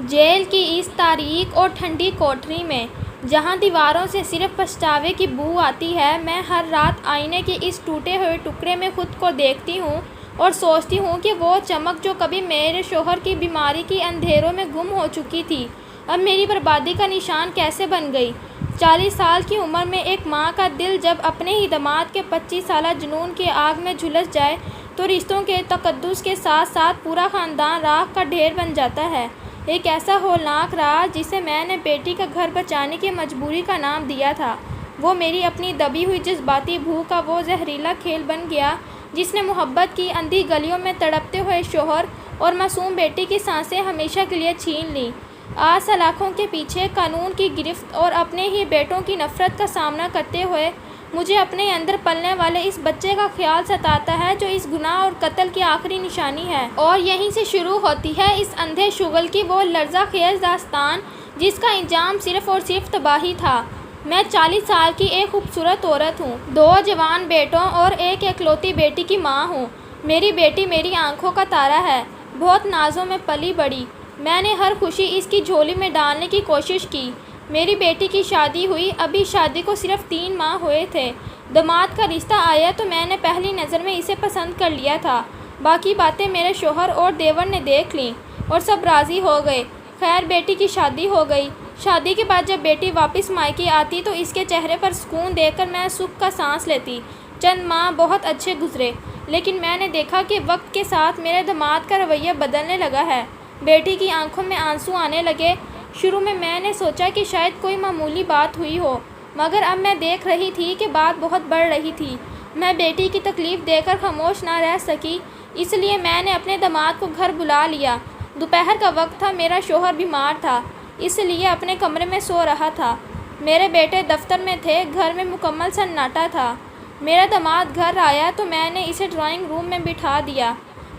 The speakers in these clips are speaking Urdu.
جیل کی اس تاریک اور ٹھنڈی کوٹری میں جہاں دیواروں سے صرف پچھتاوے کی بو آتی ہے، میں ہر رات آئینے کے اس ٹوٹے ہوئے ٹکڑے میں خود کو دیکھتی ہوں اور سوچتی ہوں کہ وہ چمک جو کبھی میرے شوہر کی بیماری کی اندھیروں میں گم ہو چکی تھی، اب میری بربادی کا نشان کیسے بن گئی۔ 40 سال کی عمر میں ایک ماں کا دل جب اپنے ہی داماد کے 25 سالہ جنون کی آگ میں جھلس جائے تو رشتوں کے تقدس کے ساتھ ساتھ پورا خاندان راکھ کا ڈھیر بن جاتا ہے۔ ایک ایسا ہولناک راز جسے میں نے بیٹی کا گھر بچانے کی مجبوری کا نام دیا تھا، وہ میری اپنی دبی ہوئی جذباتی بھوک کا وہ زہریلا کھیل بن گیا جس نے محبت کی اندھی گلیوں میں تڑپتے ہوئے شوہر اور معصوم بیٹی کی سانسیں ہمیشہ کے لیے چھین لیں۔ آج سلاخوں کے پیچھے قانون کی گرفت اور اپنے ہی بیٹوں کی نفرت کا سامنا کرتے ہوئے مجھے اپنے اندر پلنے والے اس بچے کا خیال ستاتا ہے جو اس گناہ اور قتل کی آخری نشانی ہے، اور یہیں سے شروع ہوتی ہے اس اندھے شغل کی وہ لرزہ خیز داستان جس کا انجام صرف اور صرف تباہی تھا۔ میں 40 سال کی ایک خوبصورت عورت ہوں، 2 جوان بیٹوں اور ایک اکلوتی بیٹی کی ماں ہوں۔ میری بیٹی میری آنکھوں کا تارا ہے، بہت نازوں میں پلی بڑھی، میں نے ہر خوشی اس کی جھولی میں ڈالنے کی کوشش کی۔ میری بیٹی کی شادی ہوئی، ابھی شادی کو صرف 3 ماہ ہوئے تھے۔ داماد کا رشتہ آیا تو میں نے پہلی نظر میں اسے پسند کر لیا تھا، باقی باتیں میرے شوہر اور دیور نے دیکھ لیں اور سب راضی ہو گئے۔ خیر بیٹی کی شادی ہو گئی۔ شادی کے بعد جب بیٹی واپس مائکے آتی تو اس کے چہرے پر سکون دیکھ کر میں سکھ کا سانس لیتی۔ چند ماہ بہت اچھے گزرے، لیکن میں نے دیکھا کہ وقت کے ساتھ میرے داماد کا رویہ بدلنے لگا ہے۔ بیٹی کی آنکھوں میں آنسو آنے لگے۔ شروع میں نے سوچا کہ شاید کوئی معمولی بات ہوئی ہو، مگر اب میں دیکھ رہی تھی کہ بات بہت بڑھ رہی تھی۔ میں بیٹی کی تکلیف دیکھ کر خاموش نہ رہ سکی، اس لیے میں نے اپنے داماد کو گھر بلا لیا۔ دوپہر کا وقت تھا، میرا شوہر بیمار تھا، اس لیے اپنے کمرے میں سو رہا تھا۔ میرے بیٹے دفتر میں تھے، گھر میں مکمل سناٹا تھا۔ میرا داماد گھر آیا تو میں نے اسے ڈرائنگ روم میں بٹھا دیا۔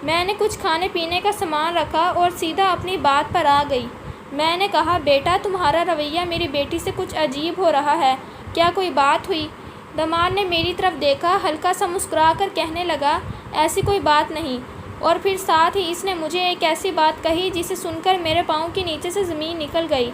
میں نے کچھ کھانے پینے کا سامان رکھا اور سیدھا اپنی بات پر آ گئی۔ میں نے کہا، بیٹا تمہارا رویہ میری بیٹی سے کچھ عجیب ہو رہا ہے، کیا کوئی بات ہوئی؟ داماد نے میری طرف دیکھا، ہلکا سا مسکرا کر کہنے لگا، ایسی کوئی بات نہیں، اور پھر ساتھ ہی اس نے مجھے ایک ایسی بات کہی جسے سن کر میرے پاؤں کے نیچے سے زمین نکل گئی۔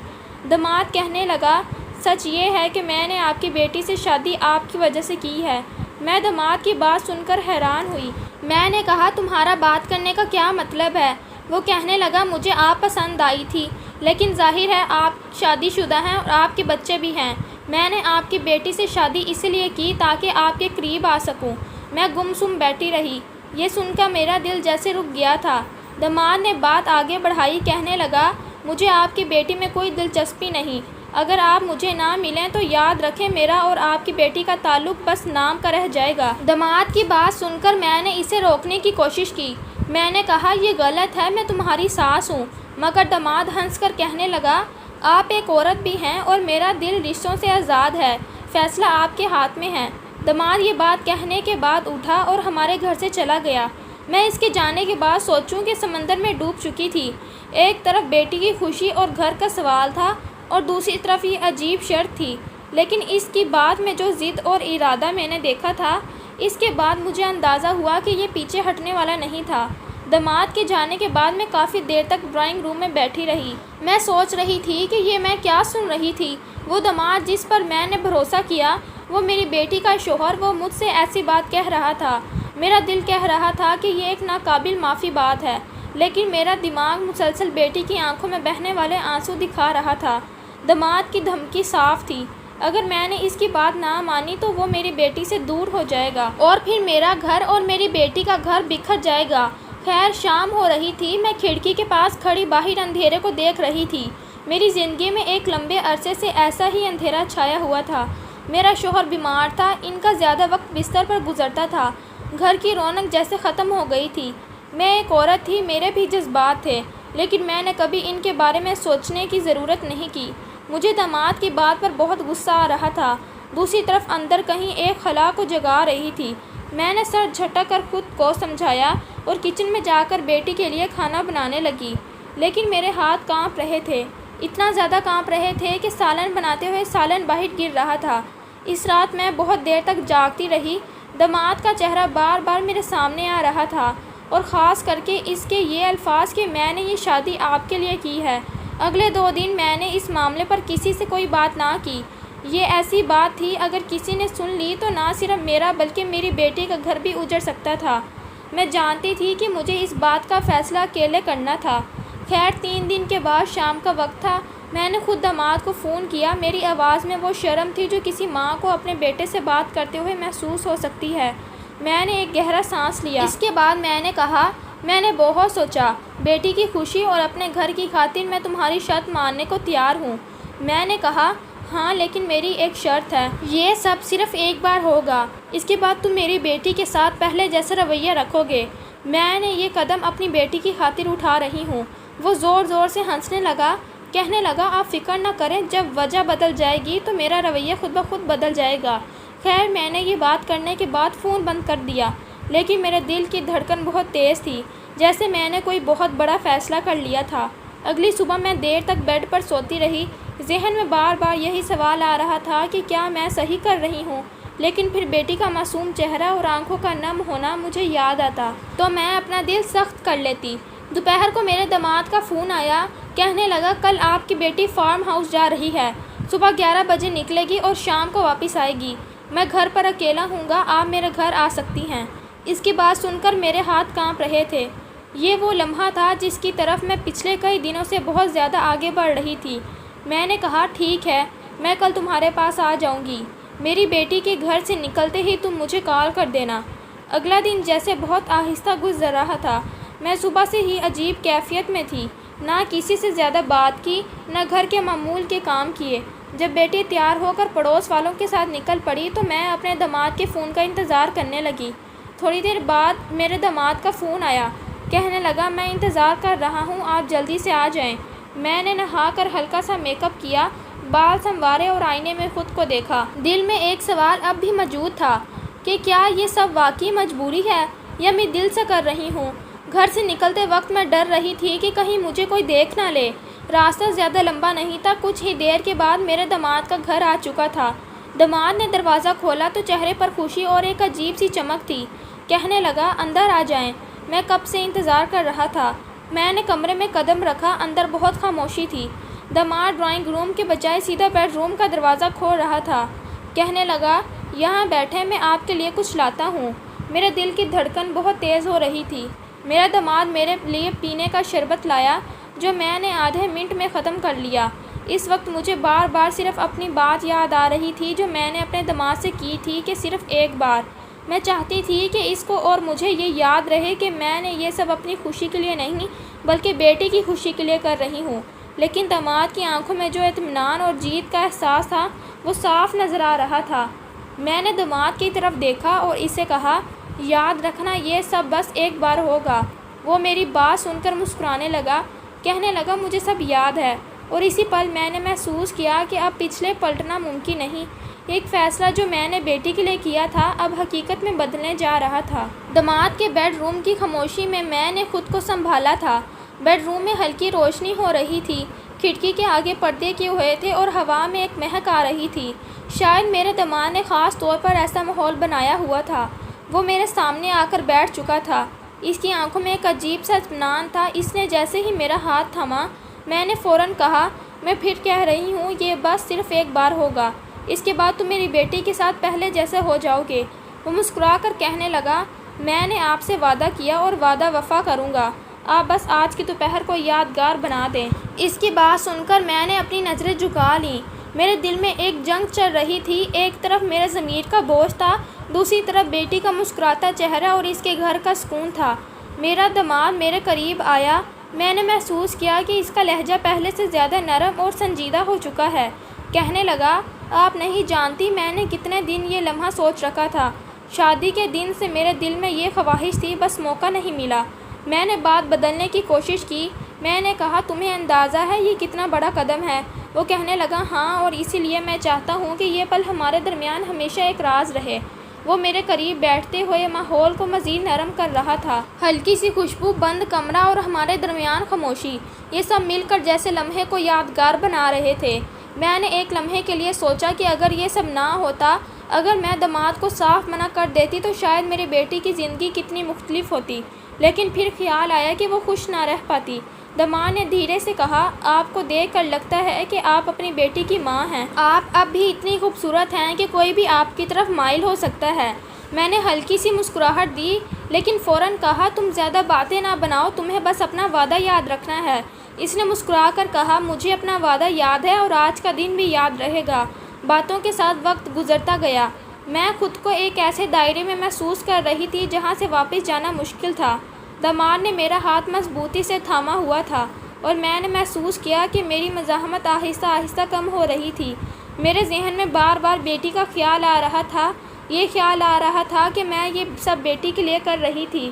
داماد کہنے لگا، سچ یہ ہے کہ میں نے آپ کی بیٹی سے شادی آپ کی وجہ سے کی ہے۔ میں داماد کی بات سن کر حیران ہوئی۔ میں نے کہا، تمہارا بات کرنے کا کیا مطلب ہے؟ وہ کہنے لگا، مجھے آپ پسند آئی تھی، لیکن ظاہر ہے آپ شادی شدہ ہیں اور آپ کے بچے بھی ہیں۔ میں نے آپ کی بیٹی سے شادی اس لیے کی تاکہ آپ کے قریب آ سکوں۔ میں گم سم بیٹھی رہی، یہ سن کر میرا دل جیسے رک گیا تھا۔ داماد نے بات آگے بڑھائی، کہنے لگا، مجھے آپ کی بیٹی میں کوئی دلچسپی نہیں، اگر آپ مجھے نہ ملیں تو یاد رکھیں میرا اور آپ کی بیٹی کا تعلق بس نام کا رہ جائے گا۔ داماد کی بات سن کر میں نے اسے روکنے کی کوشش کی۔ میں نے کہا، یہ غلط ہے، میں تمہاری ساس ہوں۔ مگر داماد ہنس کر کہنے لگا، آپ ایک عورت بھی ہیں اور میرا دل رشتوں سے آزاد ہے، فیصلہ آپ کے ہاتھ میں ہے۔ داماد یہ بات کہنے کے بعد اٹھا اور ہمارے گھر سے چلا گیا۔ میں اس کے جانے کے بعد سوچوں کہ سمندر میں ڈوب چکی تھی۔ ایک طرف بیٹی کی خوشی اور گھر کا سوال تھا اور دوسری طرف یہ عجیب شرط تھی، لیکن اس کی بات میں جو ضد اور ارادہ میں نے دیکھا تھا، اس کے بعد مجھے اندازہ ہوا کہ یہ پیچھے ہٹنے والا نہیں تھا۔ داماد کے جانے کے بعد میں کافی دیر تک ڈرائنگ روم میں بیٹھی رہی۔ میں سوچ رہی تھی کہ یہ میں کیا سن رہی تھی۔ وہ داماد جس پر میں نے بھروسہ کیا، وہ میری بیٹی کا شوہر، وہ مجھ سے ایسی بات کہہ رہا تھا۔ میرا دل کہہ رہا تھا کہ یہ ایک ناقابل معافی بات ہے، لیکن میرا دماغ مسلسل بیٹی کی آنکھوں میں بہنے والے آنسو دکھا رہا تھا۔ داماد کی دھمکی صاف تھی، اگر میں نے اس کی بات نہ مانی تو وہ میری بیٹی سے دور ہو جائے گا اور پھر میرا گھر اور میری بیٹی کا گھر بکھر جائے گا۔ خیر شام ہو رہی تھی، میں کھڑکی کے پاس کھڑی باہر اندھیرے کو دیکھ رہی تھی۔ میری زندگی میں ایک لمبے عرصے سے ایسا ہی اندھیرا چھایا ہوا تھا۔ میرا شوہر بیمار تھا، ان کا زیادہ وقت بستر پر گزرتا تھا، گھر کی رونق جیسے ختم ہو گئی تھی۔ میں ایک عورت تھی، میرے بھی جذبات تھے، لیکن میں نے کبھی ان کے بارے میں سوچنے کی ضرورت نہیں کی۔ مجھے داماد کی بات پر بہت غصہ آ رہا تھا، دوسری طرف اندر کہیں ایک خلا کو جگا رہی تھی۔ میں نے سر جھٹک کر خود کو سمجھایا اور کچن میں جا کر بیٹی کے لیے کھانا بنانے لگی، لیکن میرے ہاتھ کانپ رہے تھے، اتنا زیادہ کانپ رہے تھے کہ سالن بناتے ہوئے سالن باہر گر رہا تھا۔ اس رات میں بہت دیر تک جاگتی رہی۔ داماد کا چہرہ بار بار میرے سامنے آ رہا تھا، اور خاص کر کے اس کے یہ الفاظ کہ میں نے یہ شادی آپ کے لیے کی ہے۔ اگلے 2 دن میں نے اس معاملے پر کسی سے کوئی بات نہ کی۔ یہ ایسی بات تھی اگر کسی نے سن لی تو نہ صرف میرا بلکہ میری بیٹی کا گھر بھی اجڑ سکتا تھا۔ میں جانتی تھی کہ مجھے اس بات کا فیصلہ اکیلے کرنا تھا۔ خیر 3 دن کے بعد شام کا وقت تھا۔ میں نے خود داماد کو فون کیا۔ میری آواز میں وہ شرم تھی جو کسی ماں کو اپنے بیٹے سے بات کرتے ہوئے محسوس ہو سکتی ہے۔ میں نے ایک گہرا سانس لیا۔ اس کے بعد میں نے کہا، میں نے بہت سوچا، بیٹی کی خوشی اور اپنے گھر کی خاطر میں تمہاری شرط ماننے کو تیار ہوں۔ میں نے کہا، ہاں لیکن میری ایک شرط ہے۔ یہ سب صرف ایک بار ہوگا۔ اس کے بعد تم میری بیٹی کے ساتھ پہلے جیسا رویہ رکھو گے۔ میں نے یہ قدم اپنی بیٹی کی خاطر اٹھا رہی ہوں۔ وہ زور زور سے ہنسنے لگا، کہنے لگا، آپ فکر نہ کریں، جب وجہ بدل جائے گی تو میرا رویہ خود بخود بدل جائے گا۔ خیر میں نے یہ بات کرنے کے بعد فون بند کر دیا، لیکن میرے دل کی دھڑکن بہت تیز تھی، جیسے میں نے کوئی بہت بڑا فیصلہ کر لیا تھا۔ اگلی صبح میں دیر تک بیڈ پر سوتی رہی۔ ذہن میں بار بار یہی سوال آ رہا تھا کہ کیا میں صحیح کر رہی ہوں؟ لیکن پھر بیٹی کا معصوم چہرہ اور آنکھوں کا نم ہونا مجھے یاد آتا تو میں اپنا دل سخت کر لیتی۔ دوپہر کو میرے داماد کا فون آیا، کہنے لگا، کل آپ کی بیٹی فارم ہاؤس جا رہی ہے، صبح 11 بجے نکلے گی اور شام کو واپس آئے گی۔ میں گھر پر اکیلا ہوں گا، آپ میرے گھر آ سکتی ہیں۔ اس کی بات سن کر میرے ہاتھ کانپ رہے تھے۔ یہ وہ لمحہ تھا جس کی طرف میں پچھلے کئی دنوں سے بہت زیادہ آگے بڑھ رہی تھی۔ میں نے کہا، ٹھیک ہے، میں کل تمہارے پاس آ جاؤں گی۔ میری بیٹی کے گھر سے نکلتے ہی تم مجھے کال کر دینا۔ اگلا دن جیسے بہت آہستہ گزر رہا تھا۔ میں صبح سے ہی عجیب کیفیت میں تھی، نہ کسی سے زیادہ بات کی، نہ گھر کے معمول کے کام کیے۔ جب بیٹی تیار ہو کر پڑوس والوں کے ساتھ نکل پڑی تو میں اپنے داماد کے فون کا انتظار کرنے لگی۔ تھوڑی دیر بعد میرے داماد کا فون آیا، کہنے لگا، میں انتظار کر رہا ہوں، آپ جلدی سے آ جائیں۔ میں نے نہا کر ہلکا سا میک اپ کیا، بال سنوارے اور آئینے میں خود کو دیکھا۔ دل میں ایک سوال اب بھی موجود تھا کہ کیا یہ سب واقعی مجبوری ہے یا میں دل سے کر رہی ہوں۔ گھر سے نکلتے وقت میں ڈر رہی تھی کہ کہیں مجھے کوئی دیکھ نہ لے۔ راستہ زیادہ لمبا نہیں تھا۔ کچھ ہی دیر کے بعد میرے داماد کا گھر آ چکا تھا۔ داماد نے دروازہ کھولا تو چہرے پر خوشی اور ایک عجیب سی چمک تھی۔ کہنے لگا، اندر آ جائیں، میں کب سے انتظار کر رہا تھا۔ میں نے کمرے میں قدم رکھا، اندر بہت خاموشی تھی۔ داماد ڈرائنگ روم کے بجائے سیدھا بیڈ روم کا دروازہ کھول رہا تھا۔ کہنے لگا، یہاں بیٹھیں، میں آپ کے لیے کچھ لاتا ہوں۔ میرے دل کی دھڑکن بہت تیز ہو رہی تھی۔ میرا داماد میرے لیے پینے کا شربت لایا جو میں نے آدھے منٹ میں ختم کر لیا۔ اس وقت مجھے بار بار صرف اپنی بات یاد آ رہی تھی جو میں نے اپنے داماد سے کی تھی کہ صرف ایک بار۔ میں چاہتی تھی کہ اس کو اور مجھے یہ یاد رہے کہ میں نے یہ سب اپنی خوشی کے لیے نہیں بلکہ بیٹی کی خوشی کے لیے کر رہی ہوں۔ لیکن داماد کی آنکھوں میں جو اطمینان اور جیت کا احساس تھا وہ صاف نظر آ رہا تھا۔ میں نے داماد کی طرف دیکھا اور اسے کہا، یاد رکھنا یہ سب بس ایک بار ہوگا۔ وہ میری بات سن کر مسکرانے لگا، کہنے لگا، مجھے سب یاد ہے۔ اور اسی پل میں نے محسوس کیا کہ اب پچھلے پلٹنا ممکن نہیں۔ ایک فیصلہ جو میں نے بیٹی کے لیے کیا تھا اب حقیقت میں بدلنے جا رہا تھا۔ داماد کے بیڈ روم کی خاموشی میں نے خود کو سنبھالا تھا۔ بیڈ روم میں ہلکی روشنی ہو رہی تھی، کھڑکی کے آگے پردے کیے ہوئے تھے اور ہوا میں ایک مہک آ رہی تھی۔ شاید میرے داماد نے خاص طور پر ایسا ماحول بنایا ہوا تھا۔ وہ میرے سامنے آ کر بیٹھ چکا تھا۔ اس کی آنکھوں میں ایک عجیب سا اطمینان تھا۔ اس نے جیسے ہی میرا ہاتھ تھاما، میں نے فوراً کہا، میں پھر کہہ رہی ہوں، یہ بس صرف ایک بار ہوگا۔ اس کے بعد تم میری بیٹی کے ساتھ پہلے جیسے ہو جاؤ گے۔ وہ مسکرا کر کہنے لگا، میں نے آپ سے وعدہ کیا اور وعدہ وفا کروں گا۔ آپ بس آج کی دوپہر کو یادگار بنا دیں۔ اس کی بات سن کر میں نے اپنی نظریں جھکا لیں۔ میرے دل میں ایک جنگ چل رہی تھی۔ ایک طرف میرے ضمیر کا بوجھ تھا، دوسری طرف بیٹی کا مسکراتا چہرہ اور اس کے گھر کا سکون تھا۔ میرا داماد میرے قریب آیا۔ میں نے محسوس کیا کہ اس کا لہجہ پہلے سے زیادہ نرم اور سنجیدہ ہو چکا ہے۔ کہنے لگا، آپ نہیں جانتی میں نے کتنے دن یہ لمحہ سوچ رکھا تھا۔ شادی کے دن سے میرے دل میں یہ خواہش تھی، بس موقع نہیں ملا۔ میں نے بات بدلنے کی کوشش کی۔ میں نے کہا، تمہیں اندازہ ہے یہ کتنا بڑا قدم ہے؟ وہ کہنے لگا، ہاں، اور اسی لیے میں چاہتا ہوں کہ یہ پل ہمارے درمیان ہمیشہ ایک راز رہے۔ وہ میرے قریب بیٹھتے ہوئے ماحول کو مزید نرم کر رہا تھا۔ ہلکی سی خوشبو، بند کمرہ اور ہمارے درمیان خاموشی، یہ سب مل کر جیسے لمحے کو یادگار بنا رہے تھے۔ میں نے ایک لمحے کے لیے سوچا کہ اگر یہ سب نہ ہوتا، اگر میں داماد کو صاف منع کر دیتی تو شاید میری بیٹی کی زندگی کتنی مختلف ہوتی۔ لیکن پھر خیال آیا کہ وہ خوش نہ رہ پاتی۔ دماغ نے دھیرے سے کہا، آپ کو دیکھ کر لگتا ہے کہ آپ اپنی بیٹی کی ماں ہیں۔ آپ اب بھی اتنی خوبصورت ہیں کہ کوئی بھی آپ کی طرف مائل ہو سکتا ہے۔ میں نے ہلکی سی مسکراہٹ دی لیکن فوراً کہا، تم زیادہ باتیں نہ بناؤ، تمہیں بس اپنا وعدہ یاد رکھنا ہے۔ اس نے مسکرا کر کہا، مجھے اپنا وعدہ یاد ہے اور آج کا دن بھی یاد رہے گا۔ باتوں کے ساتھ وقت گزرتا گیا۔ میں خود کو ایک ایسے دائرے میں محسوس کر رہی تھی جہاں سے واپس جانا مشکل تھا۔ دماغ نے میرا ہاتھ مضبوطی سے تھاما ہوا تھا اور میں نے محسوس کیا کہ میری مزاحمت آہستہ آہستہ کم ہو رہی تھی۔ میرے ذہن میں بار بار بیٹی کا خیال آ رہا تھا۔ یہ خیال آ رہا تھا کہ میں یہ سب بیٹی کے لیے کر رہی تھی۔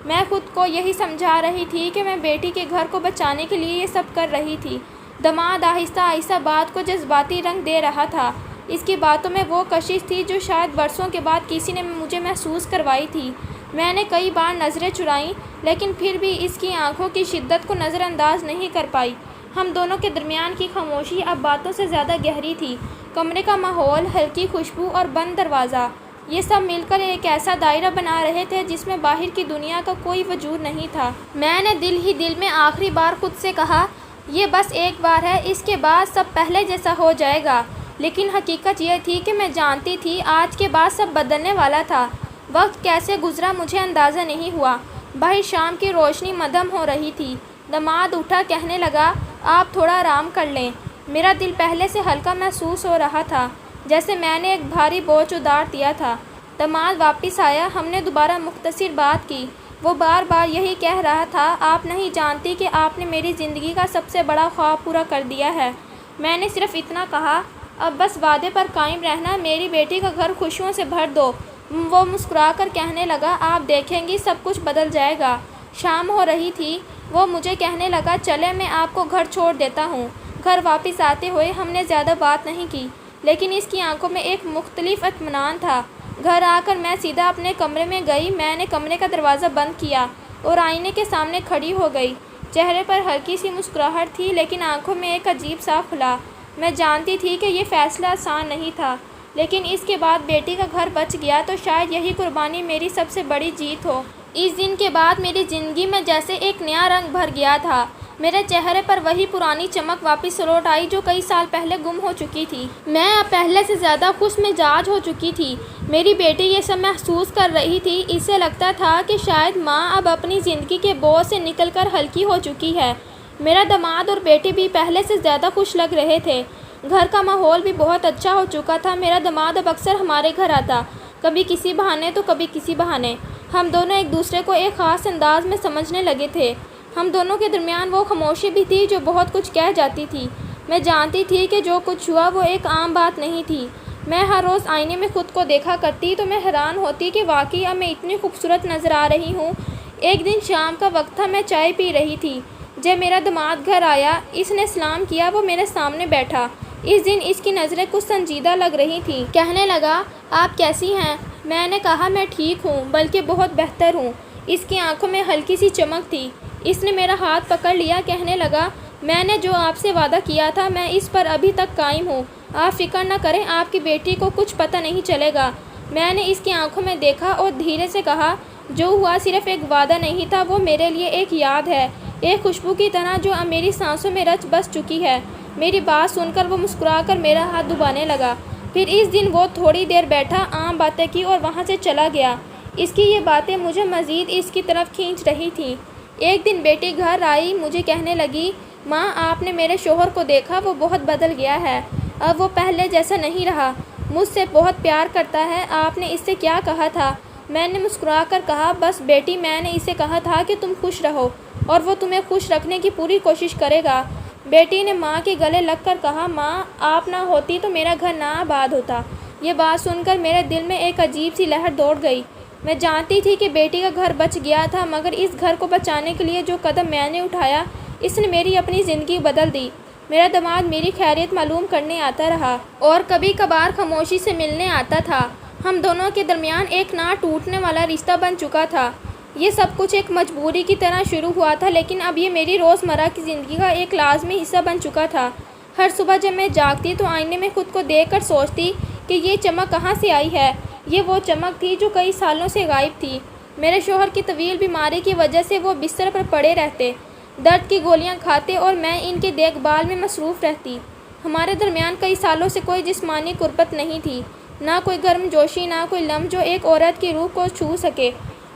میں خود کو یہی سمجھا رہی تھی کہ میں بیٹی کے گھر کو بچانے کے لیے یہ سب کر رہی تھی۔ دماغ آہستہ آہستہ بات کو جذباتی رنگ دے رہا تھا۔ اس کی باتوں میں وہ کشش تھی جو شاید برسوں کے بعد کسی نے مجھے محسوس کروائی تھی۔ میں نے کئی بار نظریں چرائیں لیکن پھر بھی اس کی آنکھوں کی شدت کو نظر انداز نہیں کر پائی۔ ہم دونوں کے درمیان کی خاموشی اب باتوں سے زیادہ گہری تھی۔ کمرے کا ماحول، ہلکی خوشبو اور بند دروازہ، یہ سب مل کر ایک ایسا دائرہ بنا رہے تھے جس میں باہر کی دنیا کا کوئی وجود نہیں تھا۔ میں نے دل ہی دل میں آخری بار خود سے کہا، یہ بس ایک بار ہے، اس کے بعد سب پہلے جیسا ہو جائے گا۔ لیکن حقیقت یہ تھی کہ میں جانتی تھی آج کے بعد سب بدلنے والا تھا۔ وقت کیسے گزرا مجھے اندازہ نہیں ہوا۔ باہر شام کی روشنی مدھم ہو رہی تھی۔ دماد اٹھا، کہنے لگا، آپ تھوڑا آرام کر لیں۔ میرا دل پہلے سے ہلکا محسوس ہو رہا تھا، جیسے میں نے ایک بھاری بوجھ اتار دیا تھا۔ دماد واپس آیا، ہم نے دوبارہ مختصر بات کی۔ وہ بار بار یہی کہہ رہا تھا، آپ نہیں جانتی کہ آپ نے میری زندگی کا سب سے بڑا خواب پورا کر دیا ہے۔ میں نے صرف اتنا کہا، اب بس وعدے پر قائم رہنا، میری بیٹی کا گھر خوشیوں سے بھر دو۔ وہ مسکرا کر کہنے لگا، آپ دیکھیں گی سب کچھ بدل جائے گا۔ شام ہو رہی تھی۔ وہ مجھے کہنے لگا، چلیں میں آپ کو گھر چھوڑ دیتا ہوں۔ گھر واپس آتے ہوئے ہم نے زیادہ بات نہیں کی لیکن اس کی آنکھوں میں ایک مختلف اطمینان تھا۔ گھر آ کر میں سیدھا اپنے کمرے میں گئی۔ میں نے کمرے کا دروازہ بند کیا اور آئینے کے سامنے کھڑی ہو گئی۔ چہرے پر ہلکی سی مسکراہٹ تھی لیکن آنکھوں میں ایک عجیب سا کھلا۔ میں جانتی تھی کہ یہ فیصلہ آسان نہیں تھا لیکن اس کے بعد بیٹی کا گھر بچ گیا تو شاید یہی قربانی میری سب سے بڑی جیت ہو۔ اس دن کے بعد میری زندگی میں جیسے ایک نیا رنگ بھر گیا تھا۔ میرے چہرے پر وہی پرانی چمک واپس لوٹ آئی جو کئی سال پہلے گم ہو چکی تھی۔ میں اب پہلے سے زیادہ خوش مزاج ہو چکی تھی۔ میری بیٹی یہ سب محسوس کر رہی تھی۔ اسے لگتا تھا کہ شاید ماں اب اپنی زندگی کے بوجھ سے نکل کر ہلکی ہو چکی ہے۔ میرا داماد اور بیٹی بھی پہلے سے زیادہ خوش لگ رہے تھے۔ گھر کا ماحول بھی بہت اچھا ہو چکا تھا۔ میرا داماد اب اکثر ہمارے گھر آتا، کبھی کسی بہانے تو کبھی کسی بہانے۔ ہم دونوں ایک دوسرے کو ایک خاص انداز میں سمجھنے لگے تھے۔ ہم دونوں کے درمیان وہ خاموشی بھی تھی جو بہت کچھ کہہ جاتی تھی۔ میں جانتی تھی کہ جو کچھ ہوا وہ ایک عام بات نہیں تھی۔ میں ہر روز آئینے میں خود کو دیکھا کرتی تو میں حیران ہوتی کہ واقعی اب میں اتنی خوبصورت نظر آ رہی ہوں۔ ایک دن شام کا وقت تھا، میں چائے پی رہی تھی جب میرا داماد گھر آیا۔ اس نے سلام کیا، وہ میرے سامنے بیٹھا۔ اس دن اس کی نظریں کچھ سنجیدہ لگ رہی تھیں۔ کہنے لگا، آپ کیسی ہیں؟ میں نے کہا، میں ٹھیک ہوں، بلکہ بہت بہتر ہوں۔ اس کی آنکھوں میں ہلکی سی چمک تھی۔ اس نے میرا ہاتھ پکڑ لیا، کہنے لگا، میں نے جو آپ سے وعدہ کیا تھا میں اس پر ابھی تک قائم ہوں۔ آپ فکر نہ کریں، آپ کی بیٹی کو کچھ پتہ نہیں چلے گا۔ میں نے اس کی آنکھوں میں دیکھا اور دھیرے سے کہا، جو ہوا صرف ایک وعدہ نہیں تھا، وہ میرے لیے ایک یاد ہے، ایک خوشبو کی طرح جو اب میری سانسوں میں رچ بس چکی ہے۔ میری بات سن کر وہ مسکرا کر میرا ہاتھ دبانے لگا۔ پھر اس دن وہ تھوڑی دیر بیٹھا، عام باتیں کی اور وہاں سے چلا گیا۔ اس کی یہ باتیں مجھے مزید اس کی طرف کھینچ رہی تھیں۔ ایک دن بیٹی گھر آئی، مجھے کہنے لگی، ماں آپ نے میرے شوہر کو دیکھا، وہ بہت بدل گیا ہے، اب وہ پہلے جیسا نہیں رہا، مجھ سے بہت پیار کرتا ہے۔ آپ نے اس سے کیا کہا تھا؟ میں نے مسکرا کر کہا، بس بیٹی، میں نے اسے کہا تھا کہ تم خوش رہو اور وہ تمہیں خوش رکھنے کی پوری کوشش کرے گا۔ بیٹی نے ماں کے گلے لگ کر کہا، ماں آپ نہ ہوتی تو میرا گھر نہ آباد ہوتا۔ یہ بات سن کر میرے دل میں ایک عجیب سی لہر دوڑ گئی۔ میں جانتی تھی کہ بیٹی کا گھر بچ گیا تھا، مگر اس گھر کو بچانے کے لیے جو قدم میں نے اٹھایا، اس نے میری اپنی زندگی بدل دی۔ میرا داماد میری خیریت معلوم کرنے آتا رہا اور کبھی کبھار خاموشی سے ملنے آتا تھا۔ ہم دونوں کے درمیان ایک نہ ٹوٹنے والا رشتہ بن چکا تھا۔ یہ سب کچھ ایک مجبوری کی طرح شروع ہوا تھا لیکن اب یہ میری روزمرہ کی زندگی کا ایک لازمی حصہ بن چکا تھا۔ ہر صبح جب میں جاگتی تو آئینے میں خود کو دیکھ کر سوچتی کہ یہ چمک کہاں سے آئی ہے۔ یہ وہ چمک تھی جو کئی سالوں سے غائب تھی۔ میرے شوہر کی طویل بیماری کی وجہ سے وہ بستر پر پڑے رہتے۔ درد کی گولیاں کھاتے اور میں ان کے دیکھ بھال میں مصروف رہتی۔ ہمارے درمیان کئی سالوں سے کوئی جسمانی قربت نہیں تھی، نہ کوئی گرم جوشی، نہ کوئی لمس جو ایک عورت کی روح کو چھو سکے۔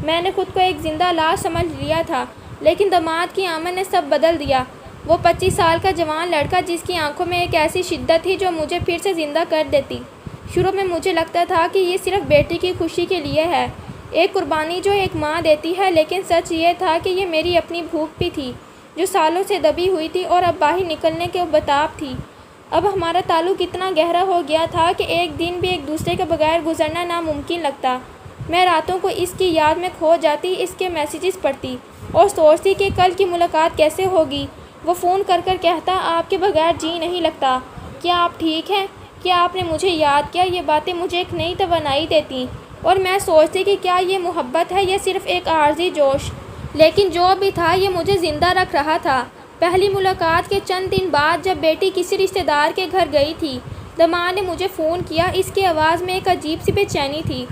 میں نے خود کو ایک زندہ لاش سمجھ لیا تھا، لیکن داماد کی آمد نے سب بدل دیا۔ وہ 25 سال کا جوان لڑکا جس کی آنکھوں میں ایک ایسی شدت تھی جو مجھے پھر سے زندہ کر دیتی۔ شروع میں مجھے لگتا تھا کہ یہ صرف بیٹی کی خوشی کے لیے ہے، ایک قربانی جو ایک ماں دیتی ہے، لیکن سچ یہ تھا کہ یہ میری اپنی بھوک بھی تھی جو سالوں سے دبی ہوئی تھی اور اب باہر نکلنے کے بتاب تھی۔ اب ہمارا تعلق اتنا گہرا ہو گیا تھا کہ ایک دن بھی ایک دوسرے کے بغیر گزرنا ناممکن لگتا۔ میں راتوں کو اس کی یاد میں کھو جاتی، اس کے میسیجز پڑھتی اور سوچتی کہ کل کی ملاقات کیسے ہوگی۔ وہ فون کر کر کہتا، آپ کے بغیر جی نہیں لگتا، کیا آپ ٹھیک ہیں، کیا آپ نے مجھے یاد کیا؟ یہ باتیں مجھے ایک نئی توانائی دیتی اور میں سوچتی کہ کیا یہ محبت ہے یا صرف ایک عارضی جوش؟ لیکن جو بھی تھا یہ مجھے زندہ رکھ رہا تھا۔ پہلی ملاقات کے چند دن بعد جب بیٹی کسی رشتہ دار کے گھر گئی تھی، داماد نے مجھے فون کیا۔ اس کی آواز میں ایک عجیب سی بے چینی تھی۔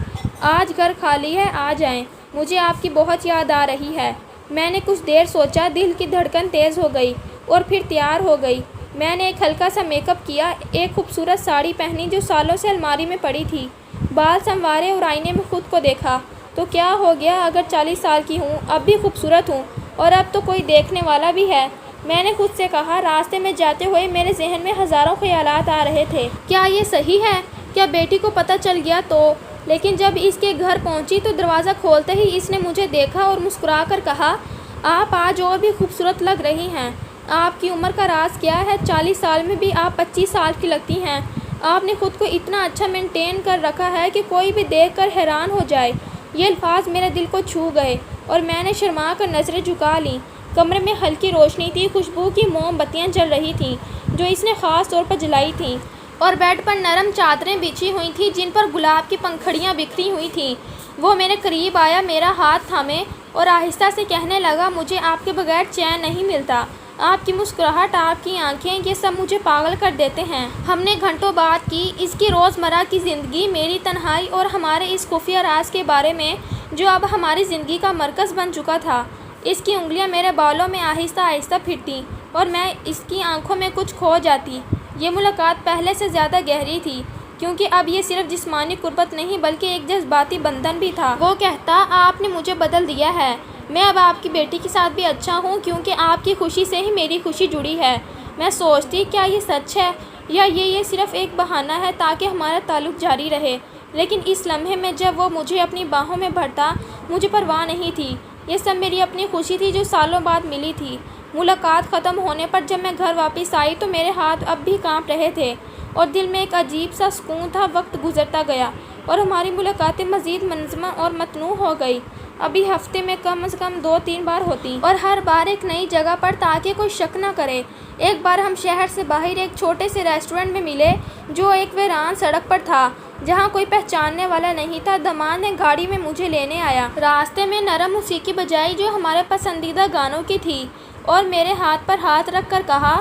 آج گھر خالی ہے، آ جائیں، مجھے آپ کی بہت یاد آ رہی ہے۔ میں نے کچھ دیر سوچا، دل کی دھڑکن تیز ہو گئی اور پھر تیار ہو گئی۔ میں نے ایک ہلکا سا میک اپ کیا، ایک خوبصورت ساڑی پہنی جو سالوں سے الماری میں پڑی تھی، بال سنوارے اور آئینے میں خود کو دیکھا۔ تو کیا ہو گیا، اگر 40 سال کی ہوں اب بھی خوبصورت ہوں، اور اب تو کوئی دیکھنے والا بھی ہے، میں نے خود سے کہا۔ راستے میں جاتے ہوئے میرے ذہن میں ہزاروں خیالات آ رہے تھے۔ کیا یہ صحیح ہے؟ کیا بیٹی کو پتہ چل گیا تو؟ لیکن جب اس کے گھر پہنچی تو دروازہ کھولتے ہی اس نے مجھے دیکھا اور مسکرا کر کہا، آپ آج اور بھی خوبصورت لگ رہی ہیں۔ آپ کی عمر کا راز کیا ہے؟ 40 سال میں بھی آپ 25 سال کی لگتی ہیں۔ آپ نے خود کو اتنا اچھا مینٹین کر رکھا ہے کہ کوئی بھی دیکھ کر حیران ہو جائے۔ یہ الفاظ میرے دل کو چھو گئے اور میں نے شرما کر نظریں جھکا لیں۔ کمرے میں ہلکی روشنی تھی، خوشبو کی موم بتیاں جل رہی تھیں جو اس نے خاص طور پر جلائی تھیں، اور بیڈ پر نرم چادریں بچھی ہوئی تھیں جن پر گلاب کی پنکھڑیاں بکھری ہوئی تھیں۔ وہ میرے قریب آیا، میرا ہاتھ تھامے اور آہستہ سے کہنے لگا، مجھے آپ کے بغیر چین نہیں ملتا۔ آپ کی مسکراہٹ، آپ کی آنکھیں، یہ سب مجھے پاگل کر دیتے ہیں۔ ہم نے گھنٹوں بات کی، اس کی روزمرہ کی زندگی، میری تنہائی اور ہمارے اس خفیہ راز کے بارے میں جو اب ہماری زندگی کا مرکز بن چکا تھا۔ اس کی انگلیاں میرے بالوں میں آہستہ آہستہ پھرتیں اور میں اس کی آنکھوں میں کچھ کھو جاتی۔ یہ ملاقات پہلے سے زیادہ گہری تھی، کیونکہ اب یہ صرف جسمانی قربت نہیں بلکہ ایک جذباتی بندھن بھی تھا۔ وہ کہتا، آپ نے مجھے بدل دیا ہے، میں اب آپ کی بیٹی کے ساتھ بھی اچھا ہوں کیونکہ آپ کی خوشی سے ہی میری خوشی جڑی ہے۔ میں سوچتی، کیا یہ سچ ہے یا یہ صرف ایک بہانہ ہے تاکہ ہمارا تعلق جاری رہے؟ لیکن اس لمحے میں جب وہ مجھے اپنی باہوں میں بھرتا، مجھے پرواہ نہیں تھی۔ یہ سب میری اپنی خوشی تھی جو سالوں بعد ملی تھی۔ ملاقات ختم ہونے پر جب میں گھر واپس آئی تو میرے ہاتھ اب بھی کانپ رہے تھے اور دل میں ایک عجیب سا سکون تھا۔ وقت گزرتا گیا اور ہماری ملاقاتیں مزید منظم اور متنوع ہو گئی۔ ابھی ہفتے میں کم از کم 2-3 بار ہوتی اور ہر بار ایک نئی جگہ پر تاکہ کوئی شک نہ کرے۔ ایک بار ہم شہر سے باہر ایک چھوٹے سے ریسٹورنٹ میں ملے جو ایک ویران سڑک پر تھا جہاں کوئی پہچاننے والا نہیں تھا۔ داماد نے گاڑی میں مجھے لینے آیا۔ راستے میں نرم موسیقی بجائی جو ہمارے پسندیدہ گانوں کی تھی اور میرے ہاتھ پر ہاتھ رکھ کر کہا،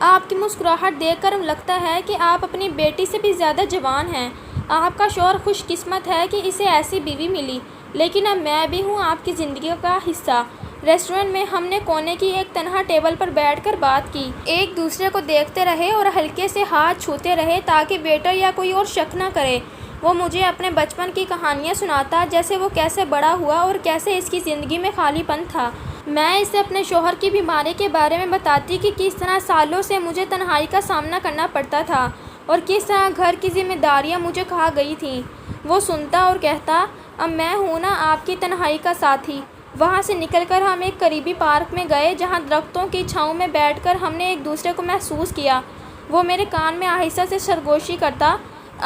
آپ کی مسکراہٹ دیکھ کر لگتا ہے کہ آپ اپنی بیٹی سے بھی زیادہ جوان ہیں۔ آپ کا شوہر خوش قسمت ہے کہ اسے ایسی بیوی ملی، لیکن اب میں بھی ہوں آپ کی زندگی کا حصہ۔ ریسٹورنٹ میں ہم نے کونے کی ایک تنہا ٹیبل پر بیٹھ کر بات کی، ایک دوسرے کو دیکھتے رہے اور ہلکے سے ہاتھ چھوتے رہے تاکہ ویٹر یا کوئی اور شک نہ کرے۔ وہ مجھے اپنے بچپن کی کہانیاں سناتا، جیسے وہ کیسے بڑا ہوا اور کیسے اس کی زندگی میں خالی پن تھا۔ میں اسے اپنے شوہر کی بیماری کے بارے میں بتاتی کہ کس طرح سالوں سے مجھے تنہائی کا سامنا کرنا پڑتا تھا اور کس طرح گھر کی ذمہ داریاں مجھے کھا گئی تھیں۔ وہ سنتا اور کہتا، اب میں ہوں نا آپ کی تنہائی کا ساتھی۔ وہاں سے نکل کر ہم ایک قریبی پارک میں گئے جہاں درختوں کی چھاؤں میں بیٹھ کر ہم نے ایک دوسرے کو محسوس کیا۔ وہ میرے کان میں آہستہ سے سرگوشی کرتا،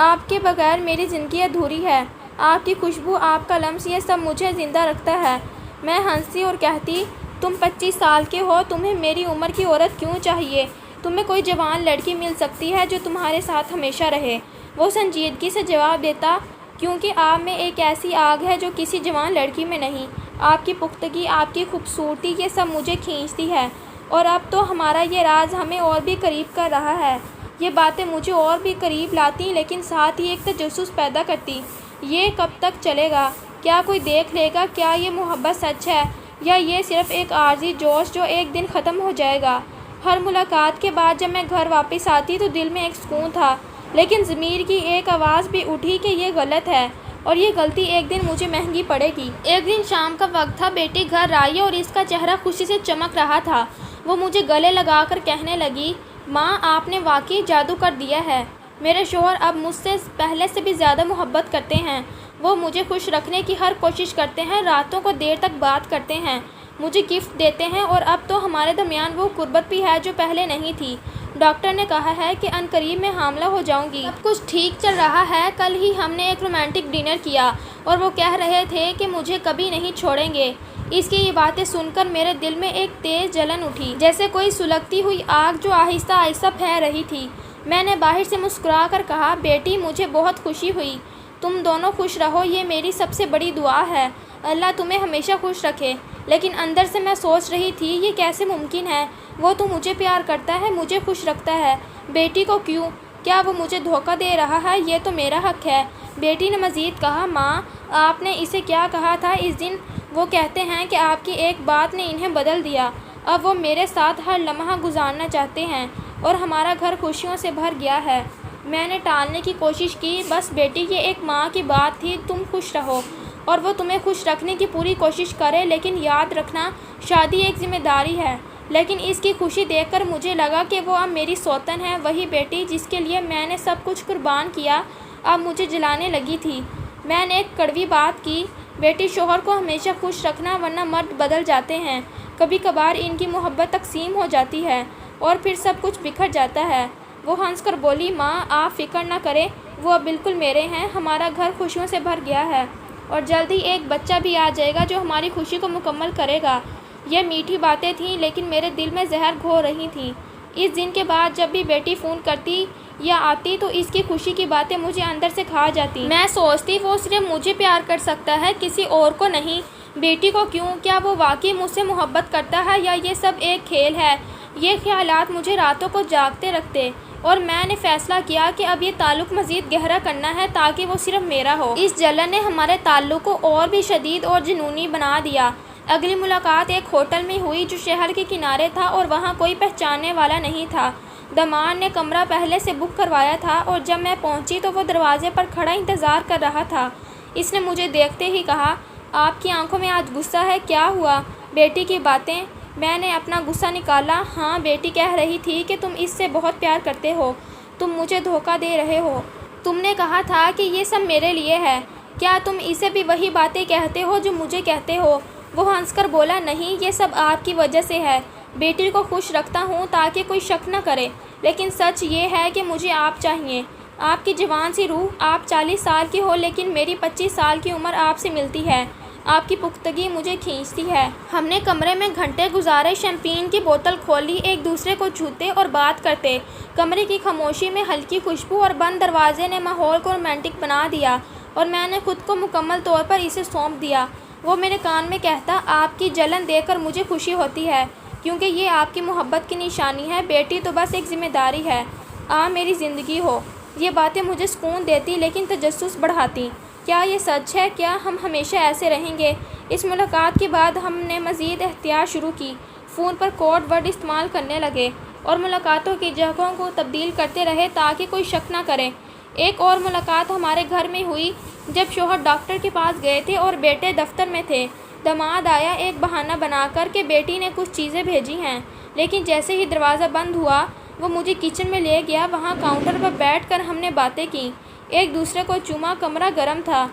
آپ کے بغیر میری زندگی ادھوری ہے، آپ کی خوشبو، آپ کا لمس، یہ سب مجھے زندہ رکھتا ہے۔ میں ہنستی اور کہتی، تم 25 سال کے ہو، تمہیں میری عمر کی عورت کیوں چاہیے؟ تمہیں کوئی جوان لڑکی مل سکتی ہے جو تمہارے ساتھ ہمیشہ رہے۔ وہ سنجیدگی سے جواب دیتا، کیونکہ آپ میں ایک ایسی آگ ہے جو کسی جوان لڑکی میں نہیں۔ آپ کی پختگی، آپ کی خوبصورتی، یہ سب مجھے کھینچتی ہے، اور اب تو ہمارا یہ راز ہمیں اور بھی قریب کر رہا ہے۔ یہ باتیں مجھے اور بھی قریب لاتی لیکن ساتھ ہی ایک تجسس پیدا کرتی۔ یہ کب تک چلے گا؟ کیا کوئی دیکھ لے گا؟ کیا یہ محبت سچ ہے یا یہ صرف ایک عارضی جوش جو ایک دن ختم ہو جائے گا؟ ہر ملاقات کے بعد جب میں گھر واپس آتی تو دل میں ایک سکون تھا، لیکن ضمیر کی ایک آواز بھی اٹھی کہ یہ غلط ہے اور یہ غلطی ایک دن مجھے مہنگی پڑے گی۔ ایک دن شام کا وقت تھا، بیٹی گھر آئی اور اس کا چہرہ خوشی سے چمک رہا تھا۔ وہ مجھے گلے لگا کر کہنے لگی، ماں آپ نے واقعی جادو کر دیا ہے، میرے شوہر اب مجھ سے پہلے سے بھی زیادہ محبت کرتے ہیں، وہ مجھے خوش رکھنے کی ہر کوشش کرتے ہیں، راتوں کو دیر تک بات کرتے ہیں، مجھے گفٹ دیتے ہیں اور اب تو ہمارے درمیان وہ قربت بھی ہے جو پہلے نہیں تھی۔ ڈاکٹر نے کہا ہے کہ عنقریب میں حاملہ ہو جاؤں گی۔ سب کچھ ٹھیک چل رہا ہے۔ کل ہی ہم نے ایک رومانٹک ڈنر کیا اور وہ کہہ رہے تھے کہ مجھے کبھی نہیں چھوڑیں گے۔ اس کی یہ باتیں سن کر میرے دل میں ایک تیز جلن اٹھی، جیسے کوئی سلگتی ہوئی آگ جو آہستہ آہستہ پھیل رہی تھی۔ میں نے باہر سے مسکرا کر کہا، بیٹی مجھے بہت خوشی ہوئی، تم دونوں خوش رہو، یہ میری سب سے بڑی دعا ہے، اللہ تمہیں ہمیشہ خوش رکھے۔ لیکن اندر سے میں سوچ رہی تھی، یہ کیسے ممکن ہے؟ وہ تو مجھے پیار کرتا ہے، مجھے خوش رکھتا ہے، بیٹی کو کیوں؟ کیا وہ مجھے دھوکہ دے رہا ہے؟ یہ تو میرا حق ہے۔ بیٹی نے مزید کہا، ماں آپ نے اسے کیا کہا تھا اس دن؟ وہ کہتے ہیں کہ آپ کی ایک بات نے انہیں بدل دیا، اب وہ میرے ساتھ ہر لمحہ گزارنا چاہتے ہیں اور ہمارا گھر خوشیوں سے بھر گیا ہے۔ میں نے ٹالنے کی کوشش کی، بس بیٹی یہ ایک ماں کی بات تھی، تم خوش رہو اور وہ تمہیں خوش رکھنے کی پوری کوشش کرے، لیکن یاد رکھنا شادی ایک ذمہ داری ہے۔ لیکن اس کی خوشی دیکھ کر مجھے لگا کہ وہ اب میری سوتن ہے، وہی بیٹی جس کے لیے میں نے سب کچھ قربان کیا اب مجھے جلانے لگی تھی۔ میں نے ایک کڑوی بات کی، بیٹی شوہر کو ہمیشہ خوش رکھنا ورنہ مرد بدل جاتے ہیں، کبھی کبھار ان کی محبت تقسیم ہو جاتی ہے اور پھر سب کچھ بکھر جاتا ہے۔ وہ ہنس کر بولی، ماں آپ فکر نہ کریں، وہ اب بالکل میرے ہیں، ہمارا گھر خوشیوں سے بھر گیا ہے اور جلد ہی ایک بچہ بھی آ جائے گا جو ہماری خوشی کو مکمل کرے گا۔ یہ میٹھی باتیں تھیں لیکن میرے دل میں زہر گھول رہی تھیں۔ اس دن کے بعد جب بھی بیٹی فون کرتی یا آتی تو اس کی خوشی کی باتیں مجھے اندر سے کھا جاتی۔ میں سوچتی وہ صرف مجھے پیار کر سکتا ہے، کسی اور کو نہیں۔ بیٹی کو کیوں؟ کیا وہ واقعی مجھ سے محبت کرتا ہے یا یہ سب ایک کھیل ہے؟ یہ خیالات مجھے راتوں کو جاگتے رکھتے اور میں نے فیصلہ کیا کہ اب یہ تعلق مزید گہرا کرنا ہے تاکہ وہ صرف میرا ہو۔ اس جلن نے ہمارے تعلق کو اور بھی شدید اور جنونی بنا دیا۔ اگلی ملاقات ایک ہوٹل میں ہوئی جو شہر کے کنارے تھا اور وہاں کوئی پہچاننے والا نہیں تھا۔ داماد نے کمرہ پہلے سے بک کروایا تھا اور جب میں پہنچی تو وہ دروازے پر کھڑا انتظار کر رہا تھا۔ اس نے مجھے دیکھتے ہی کہا، آپ کی آنکھوں میں آج غصہ ہے، کیا ہوا؟ بیٹی کی باتیں۔ میں نے اپنا غصہ نکالا۔ ہاں، بیٹی کہہ رہی تھی کہ تم اس سے بہت پیار کرتے ہو، تم مجھے دھوکہ دے رہے ہو، تم نے کہا تھا کہ یہ سب میرے لیے ہے، کیا تم اسے بھی وہی باتیں کہتے ہو جو مجھے کہتے ہو؟ وہ ہنس کر بولا، نہیں، یہ سب آپ کی وجہ سے ہے، بیٹی کو خوش رکھتا ہوں تاکہ کوئی شک نہ کرے، لیکن سچ یہ ہے کہ مجھے آپ چاہیے، آپ کی جوان سی روح، آپ 40 سال کی ہو لیکن میری 25 سال کی عمر آپ سے ملتی ہے، آپ کی پختگی مجھے کھینچتی ہے۔ ہم نے کمرے میں گھنٹے گزارے، شیمپین کی بوتل کھولی، ایک دوسرے کو چھوتے اور بات کرتے۔ کمرے کی خاموشی میں ہلکی خوشبو اور بند دروازے نے ماحول کو رومانٹک بنا دیا اور میں نے خود کو مکمل طور پر اسے سونپ دیا۔ وہ میرے کان میں کہتا، آپ کی جلن دیکھ کر مجھے خوشی ہوتی ہے کیونکہ یہ آپ کی محبت کی نشانی ہے، بیٹی تو بس ایک ذمہ داری ہے، آپ میری زندگی ہو۔ یہ باتیں مجھے سکون دیتی لیکن تجسس بڑھاتی۔ کیا یہ سچ ہے؟ کیا ہم ہمیشہ ایسے رہیں گے؟ اس ملاقات کے بعد ہم نے مزید احتیاط شروع کی، فون پر کوڈ ورڈ استعمال کرنے لگے اور ملاقاتوں کی جگہوں کو تبدیل کرتے رہے تاکہ کوئی شک نہ کرے۔ ایک اور ملاقات ہمارے گھر میں ہوئی جب شوہر ڈاکٹر کے پاس گئے تھے اور بیٹے دفتر میں تھے۔ داماد آیا ایک بہانہ بنا کر کہ بیٹی نے کچھ چیزیں بھیجی ہیں، لیکن جیسے ہی دروازہ بند ہوا وہ مجھے کچن میں لے گیا۔ وہاں کاؤنٹر پر بیٹھ کر ہم نے باتیں کی، ایک دوسرے کو چوما، کمرہ گرم تھا،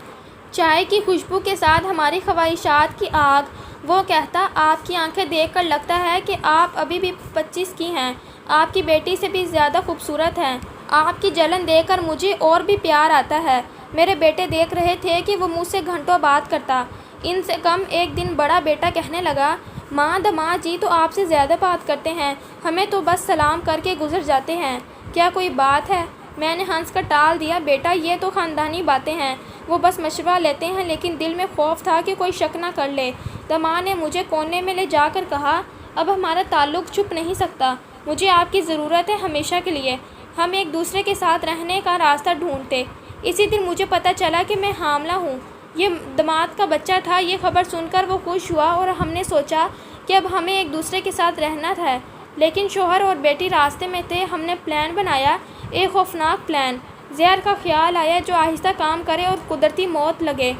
چائے کی خوشبو کے ساتھ ہماری خواہشات کی آگ۔ وہ کہتا، آپ کی آنکھیں دیکھ کر لگتا ہے کہ آپ ابھی بھی 25 کی ہیں، آپ کی بیٹی سے بھی زیادہ خوبصورت ہیں، آپ کی جلن دیکھ کر مجھے اور بھی پیار آتا ہے۔ میرے بیٹے دیکھ رہے تھے کہ وہ مجھ سے گھنٹوں بات کرتا۔ ان سے کم ایک دن بڑا بیٹا کہنے لگا، ماں داماد جی تو آپ سے زیادہ بات کرتے ہیں، ہمیں تو بس سلام کر کے گزر جاتے ہیں، کیا کوئی بات ہے؟ میں نے ہنس کر ٹال دیا، بیٹا یہ تو خاندانی باتیں ہیں، وہ بس مشورہ لیتے ہیں، لیکن دل میں خوف تھا کہ کوئی شک نہ کر لے۔ داماد نے مجھے کونے میں لے جا کر کہا، اب ہمارا تعلق چھپ نہیں سکتا، مجھے آپ کی ضرورت ہے ہمیشہ کے لیے، ہم ایک دوسرے کے ساتھ رہنے کا راستہ ڈھونڈتے۔ اسی دن مجھے پتہ چلا کہ میں حاملہ ہوں۔ یہ داماد کا بچہ تھا۔ یہ خبر سن کر وہ خوش ہوا اور ہم نے سوچا کہ اب ہمیں ایک دوسرے کے ساتھ رہنا ہے، لیکن شوہر اور بیٹی راستے میں تھے۔ ہم نے پلان بنایا، ایک خوفناک پلان۔ زہر کا خیال آیا جو آہستہ کام کرے اور قدرتی موت لگے۔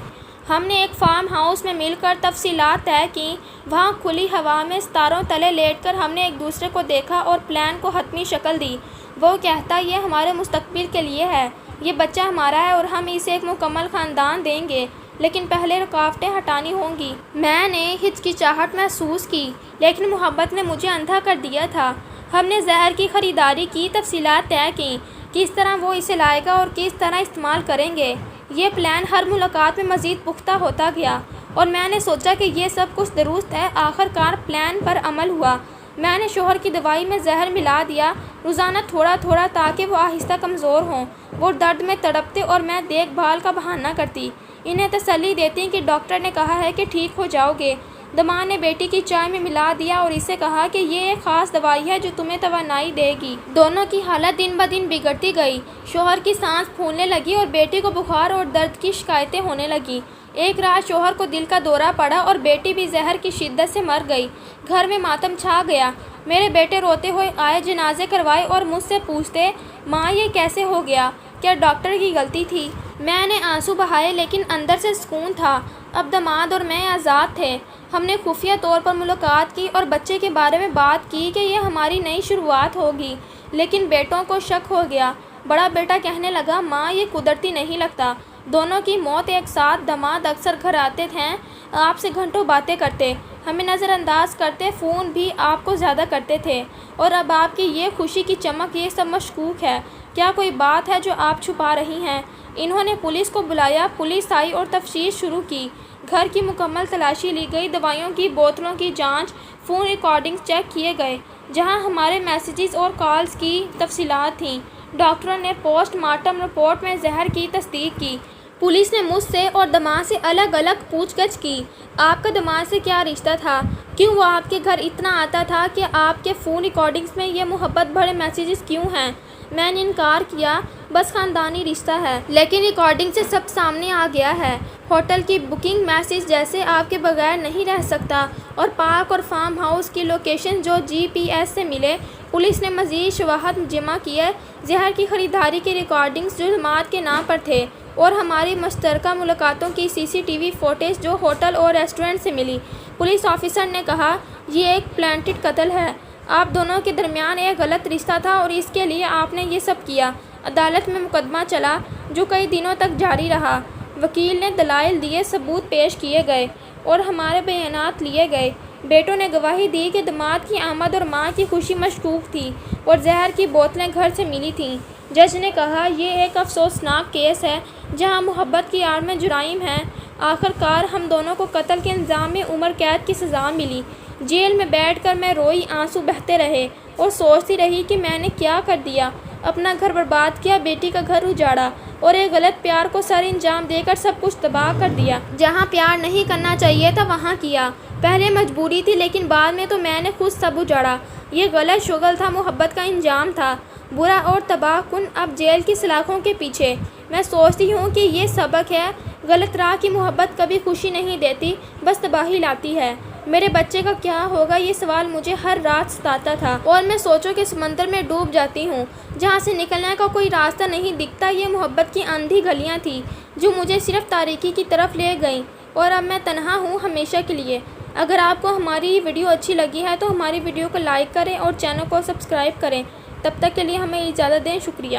ہم نے ایک فارم ہاؤس میں مل کر تفصیلات طے کیں۔ وہاں کھلی ہوا میں ستاروں تلے لیٹ کر ہم نے ایک دوسرے کو دیکھا اور پلان کو حتمی شکل دی۔ وہ کہتا، یہ ہمارے مستقبل کے لیے ہے، یہ بچہ ہمارا ہے اور ہم اسے ایک مکمل خاندان دیں گے، لیکن پہلے رکاوٹیں ہٹانی ہوں گی۔ میں نے ہچکچاہٹ محسوس کی، لیکن محبت نے مجھے اندھا کر دیا تھا۔ ہم نے زہر کی خریداری کی، تفصیلات طے کیں، کس طرح وہ اسے لائے گا اور کس طرح استعمال کریں گے۔ یہ پلان ہر ملاقات میں مزید پختہ ہوتا گیا اور میں نے سوچا کہ یہ سب کچھ درست ہے۔ آخر کار پلان پر عمل ہوا۔ میں نے شوہر کی دوائی میں زہر ملا دیا، روزانہ تھوڑا تھوڑا، تاکہ وہ آہستہ کمزور ہوں۔ وہ درد میں تڑپتے اور میں دیکھ بھال کا بہانہ کرتی، انہیں تسلی دیتی کہ ڈاکٹر نے کہا ہے کہ ٹھیک ہو جاؤ گے۔ داماد نے بیٹی کی چائے میں ملا دیا اور اسے کہا کہ یہ ایک خاص دوائی ہے جو تمہیں توانائی دے گی۔ دونوں کی حالت دن بدن بگڑتی گئی۔ شوہر کی سانس پھولنے لگی اور بیٹی کو بخار اور درد کی شکایتیں ہونے لگیں۔ ایک رات شوہر کو دل کا دورہ پڑا اور بیٹی بھی زہر کی شدت سے مر گئی۔ گھر میں ماتم چھا گیا۔ میرے بیٹے روتے ہوئے آئے، جنازے کروائے اور مجھ سے پوچھتے، ماں یہ کیسے ہو گیا؟ کیا ڈاکٹر کی غلطی تھی؟ میں نے آنسو بہائے، لیکن اندر سے سکون تھا۔ اب داماد اور میں آزاد تھے۔ ہم نے خفیہ طور پر ملاقات کی اور بچے کے بارے میں بات کی کہ یہ ہماری نئی شروعات ہوگی، لیکن بیٹوں کو شک ہو گیا۔ بڑا بیٹا کہنے لگا، ماں یہ قدرتی نہیں لگتا۔ دونوں کی موت ایک ساتھ۔ داماد اکثر گھر آتے تھے، آپ سے گھنٹوں باتیں کرتے، ہمیں نظر انداز کرتے، فون بھی آپ کو زیادہ کرتے تھے، اور اب آپ کی یہ خوشی کی چمک، یہ سب مشکوک ہے۔ کیا کوئی بات ہے جو آپ چھپا رہی ہیں؟ انہوں نے پولیس کو بلایا، پولیس آئی اور تفتیش شروع کی۔ گھر کی مکمل تلاشی لی گئی، دوائیوں کی بوتلوں کی جانچ، فون ریکارڈنگز چیک کیے گئے، جہاں ہمارے میسیجز اور کالز کی تفصیلات تھیں۔ ڈاکٹروں نے پوسٹ مارٹم رپورٹ میں زہر کی تصدیق کی۔ پولیس نے مجھ سے اور داماد سے الگ الگ پوچھ گچھ کی۔ آپ کا داماد سے کیا رشتہ تھا؟ کیوں وہ آپ کے گھر اتنا آتا تھا؟ کہ آپ کے فون ریکارڈنگز میں یہ محبت بھرے میسیجز کیوں ہیں؟ میں نے انکار کیا، بس خاندانی رشتہ ہے، لیکن ریکارڈنگ سے سب سامنے آ گیا ہے۔ ہوٹل کی بکنگ میسیج جیسے آپ کے بغیر نہیں رہ سکتا، اور پارک اور فارم ہاؤس کی لوکیشن جو GPS سے ملے۔ پولیس نے مزید شواہد جمع کیے، زہر کی خریداری کی ریکارڈنگز جو داماد کے نام پر تھے، اور ہماری مشترکہ ملاقاتوں کی CCTV فوٹیج جو ہوٹل اور ریسٹورنٹ سے ملی۔ پولیس آفیسر نے کہا، یہ ایک پلانٹڈ قتل ہے، آپ دونوں کے درمیان ایک غلط رشتہ تھا اور اس کے لیے آپ نے یہ سب کیا۔ عدالت میں مقدمہ چلا، جو کئی دنوں تک جاری رہا۔ وکیل نے دلائل دیے، ثبوت پیش کیے گئے اور ہمارے بیانات لیے گئے۔ بیٹوں نے گواہی دی کہ داماد کی آمد اور ماں کی خوشی مشکوک تھی اور زہر کی بوتلیں گھر سے ملی تھیں۔ جج نے کہا، یہ ایک افسوسناک کیس ہے جہاں محبت کی آڑ میں جرائم ہیں۔ آخر کار ہم دونوں کو قتل کے الزام میں عمر قید کی سزا ملی۔ جیل میں بیٹھ کر میں روئی، آنسو بہتے رہے اور سوچتی رہی کہ میں نے کیا کر دیا، اپنا گھر برباد کیا، بیٹی کا گھر اجاڑا اور ایک غلط پیار کو سر انجام دے کر سب کچھ تباہ کر دیا۔ جہاں پیار نہیں کرنا چاہیے تھا وہاں کیا۔ پہلے مجبوری تھی، لیکن بعد میں تو میں نے خود سب اجاڑا۔ یہ غلط شغل تھا، محبت کا انجام تھا، برا اور تباہ کن۔ اب جیل کی سلاخوں کے پیچھے میں سوچتی ہوں کہ یہ سبق ہے، غلط راہ کی محبت کبھی خوشی نہیں دیتی، بس تباہی لاتی ہے۔ میرے بچے کا کیا ہوگا، یہ سوال مجھے ہر رات ستاتا تھا، اور میں سوچوں کے سمندر میں ڈوب جاتی ہوں جہاں سے نکلنے کا کوئی راستہ نہیں دکھتا۔ یہ محبت کی اندھی گلیاں تھیں جو مجھے صرف تاریکی کی طرف لے گئیں، اور اب میں تنہا ہوں ہمیشہ کے لیے۔ اگر آپ کو ہماری یہ ویڈیو اچھی لگی ہے تو ہماری ویڈیو کو لائک کریں اور چینل کو سبسکرائب کریں۔ تب تک کے لیے ہمیں اجازت دیں، شکریہ۔